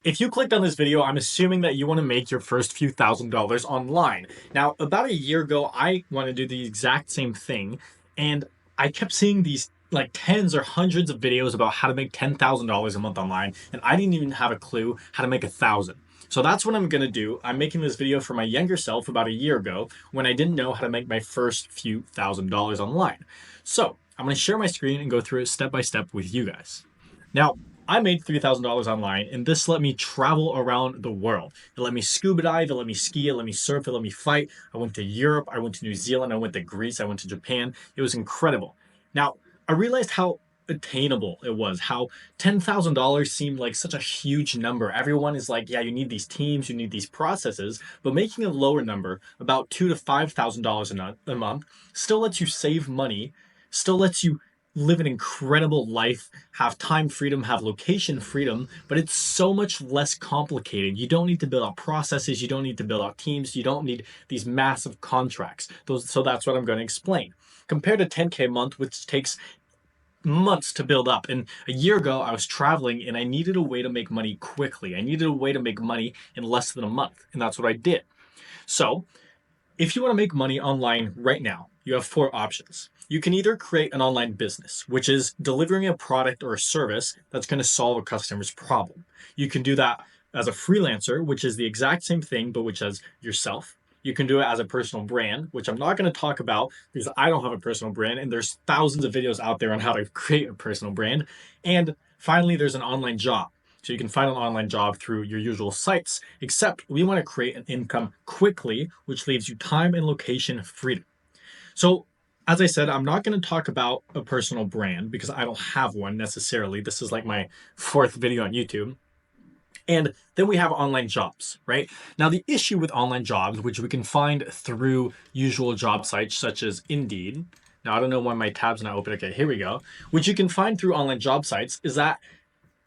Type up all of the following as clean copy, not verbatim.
If you clicked on this video, I'm assuming that you want to make your first few $1,000s online. Now, about a year ago, I want to do the exact same thing, and I kept seeing these like tens or hundreds of videos about how to make $10,000 a month online, and I didn't even have a clue how to make 1,000. So that's what I'm gonna do. I'm making this video for my younger self about a year ago when I didn't know how to make my first few $1,000s online. So I'm gonna share my screen and go through it step by step with you guys. Now, I made $3,000 online, and this let me travel around the world. It let me scuba dive, it let me ski, it let me surf, it let me fight. I went to Europe, I went to New Zealand, I went to Greece, I went to Japan. It was incredible. Now, I realized how attainable it was, how $10,000 seemed like such a huge number. Everyone is like, yeah, you need these teams, you need these processes, but making a lower number, about $2,000 to $5,000 a month, still lets you save money, still lets you live an incredible life, have time freedom, have location freedom, but it's so much less complicated. You don't need to build out processes, you don't need to build out teams, you don't need these massive contracts. So that's what I'm going to explain. Compared to 10K a month, which takes months to build up. And a year ago, I was traveling and I needed a way to make money quickly. I needed a way to make money in less than a month. And that's what I did. So if you want to make money online right now, you have four options. You can either create an online business, which is delivering a product or a service that's going to solve a customer's problem. You can do that as a freelancer, which is the exact same thing, but which has yourself. You can do it as a personal brand, which I'm not going to talk about because I don't have a personal brand, and there's thousands of videos out there on how to create a personal brand. And finally, there's an online job. So you can find an online job through your usual sites, except we want to create an income quickly, which leaves you time and location freedom. So as I said, I'm not going to talk about a personal brand because I don't have one necessarily. This is like my fourth video on YouTube. And then we have online jobs, right? Now, the issue with online jobs, which we can find through usual job sites such as Indeed. Now, I don't know why my tab's not open. Okay, here we go. Which you can find through online job sites is that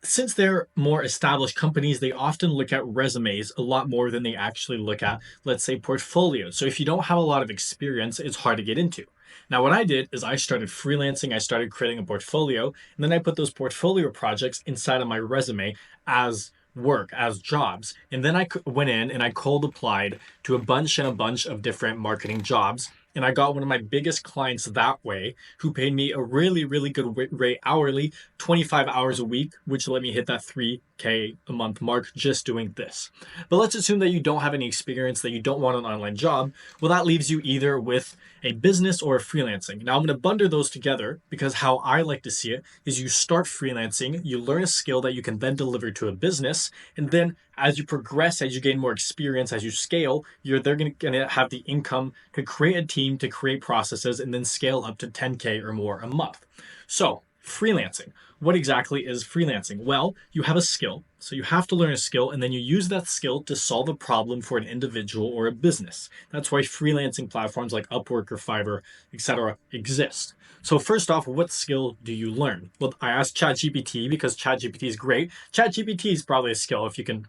since they're more established companies, they often look at resumes a lot more than they actually look at, let's say, portfolios. So if you don't have a lot of experience, it's hard to get into. Now, what I did is I started freelancing, I started creating a portfolio, and then I put those portfolio projects inside of my resume as work, as jobs. And then I went in and I cold applied to a bunch of different marketing jobs. And I got one of my biggest clients that way who paid me a really, really good rate hourly, 25 hours a week, which let me hit that 3K a month mark just doing this. But let's assume that you don't have any experience, that you don't want an online job. Well, that leaves you either with a business or a freelancing. Now I'm going to bundle those together because how I like to see it is you start freelancing, you learn a skill that you can then deliver to a business, and then as you progress, as you gain more experience, as you scale, they're going to have the income to create a team, to create processes, and then scale up to 10K or more a month. So freelancing. What exactly is freelancing? Well, you have a skill, so you have to learn a skill, and then you use that skill to solve a problem for an individual or a business. That's why freelancing platforms like Upwork or Fiverr, etc., exist. So first off, what skill do you learn? Well, I asked ChatGPT because ChatGPT is great. ChatGPT is probably a skill if you can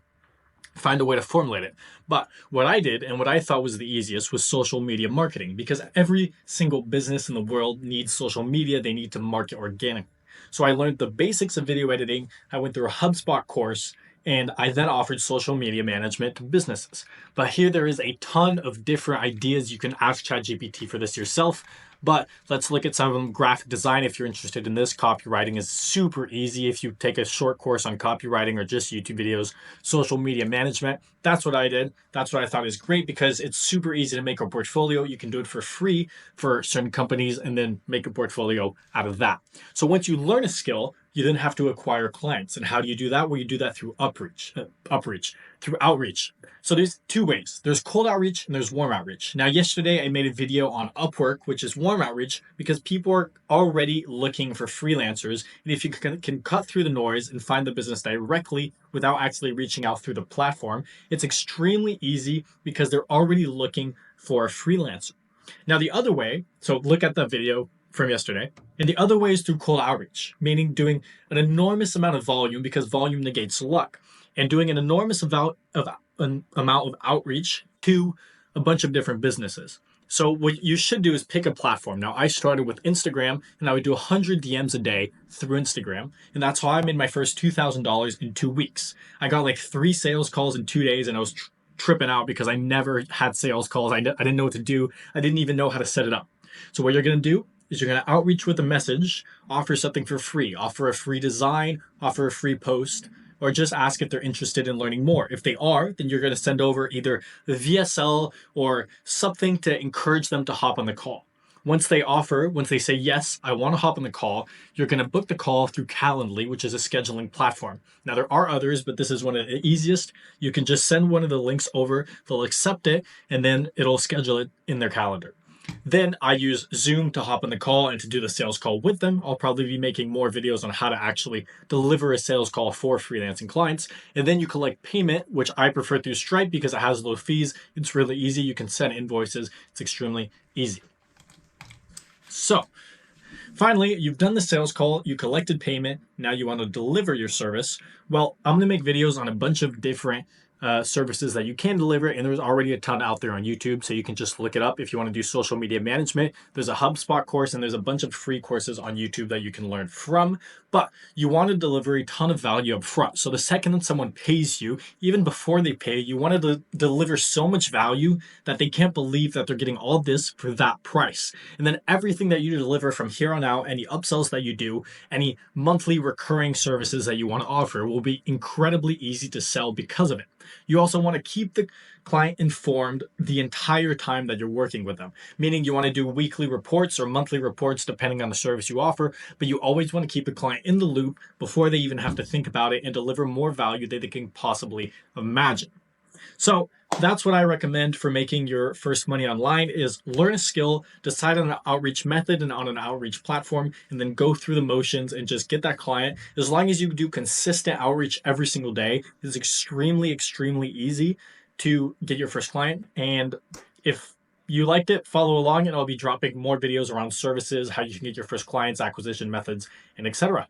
find a way to formulate it. But what I did and what I thought was the easiest was social media marketing because every single business in the world needs social media. They need to market organically. So I learned the basics of video editing. I went through a HubSpot course and I then offered social media management to businesses. But here there is a ton of different ideas. You can ask ChatGPT for this yourself. But let's look at some of them. Graphic design, if you're interested in this. Copywriting is super easy if you take a short course on copywriting or just YouTube videos. Social media management, that's what I did. That's what I thought is great because it's super easy to make a portfolio. You can do it for free for certain companies and then make a portfolio out of that. So once you learn a skill, you then have to acquire clients. And how do you do that? Well, you do that through through outreach. So there's two ways. There's cold outreach and there's warm outreach. Now, yesterday I made a video on Upwork, which is warm outreach because people are already looking for freelancers. And if you can cut through the noise and find the business directly without actually reaching out through the platform, it's extremely easy because they're already looking for a freelancer. Now, the other way, so look at the video from yesterday. And the other way is through cold outreach, meaning doing an enormous amount of volume because volume negates luck, and doing an enormous amount of outreach to a bunch of different businesses. So what you should do is pick a platform. Now I started with Instagram and I would do 100 DMs a day through Instagram. And that's how I made my first $2,000 in 2 weeks. I got like 3 sales calls in 2 days and I was tripping out because I never had sales calls. I didn't know what to do. I didn't even know how to set it up. So what you're going to do is you're going to outreach with a message, offer something for free, offer a free design, offer a free post, or just ask if they're interested in learning more. If they are, then you're going to send over either the VSL or something to encourage them to hop on the call. Once they say, yes, I want to hop on the call, you're going to book the call through Calendly, which is a scheduling platform. Now, there are others, but this is one of the easiest. You can just send one of the links over, they'll accept it, and then it'll schedule it in their calendar. Then I use Zoom to hop on the call and to do the sales call with them. I'll probably be making more videos on how to actually deliver a sales call for freelancing clients. And then you collect payment, which I prefer through Stripe because it has low fees. It's really easy. You can send invoices. It's extremely easy. So finally, you've done the sales call, you collected payment, now you want to deliver your service. Well, I'm going to make videos on a bunch of different services that you can deliver, and there's already a ton out there on YouTube, so you can just look it up. If you want to do social media management, there's a HubSpot course, and there's a bunch of free courses on YouTube that you can learn from, but you want to deliver a ton of value up front. So the second that someone pays you, even before they pay, you want to deliver so much value that they can't believe that they're getting all this for that price. And then everything that you deliver from here on out, any upsells that you do, any monthly recurring services that you want to offer will be incredibly easy to sell because of it. You also want to keep the client informed the entire time that you're working with them, meaning you want to do weekly reports or monthly reports depending on the service you offer, but you always want to keep the client in the loop before they even have to think about it and deliver more value than they can possibly imagine. So that's what I recommend for making your first money online is learn a skill, decide on an outreach method and on an outreach platform, and then go through the motions and just get that client. As long as you do consistent outreach every single day, it's extremely, extremely easy to get your first client. And if you liked it, follow along and I'll be dropping more videos around services, how you can get your first clients, acquisition methods, and etc.